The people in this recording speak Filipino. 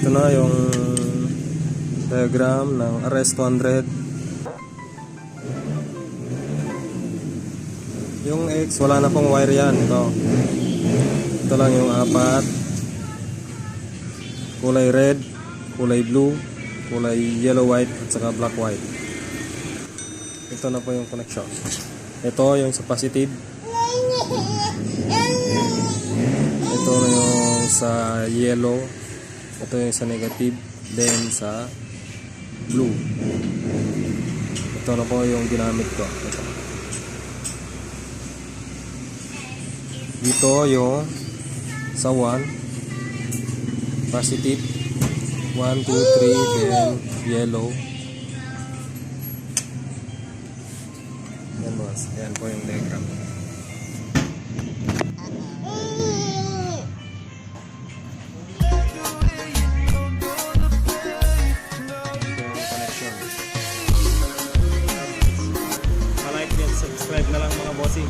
Ito na yung diagram ng RS200. Yung X, wala na pong wire yan. Ito lang yung apat. Kulay red, kulay blue, kulay yellow white, at saka black white. Ito na po yung connection. Ito yung sa positive. Ito yung sa yellow. Ito yung sa negative. Then sa blue. Ito na po yung ginamit ko. Ito. Dito yung sa 1 positive 1, 2, 3, then yellow. Yan boss, yan po yung diagram. Like and subscribe na lang mga bossing.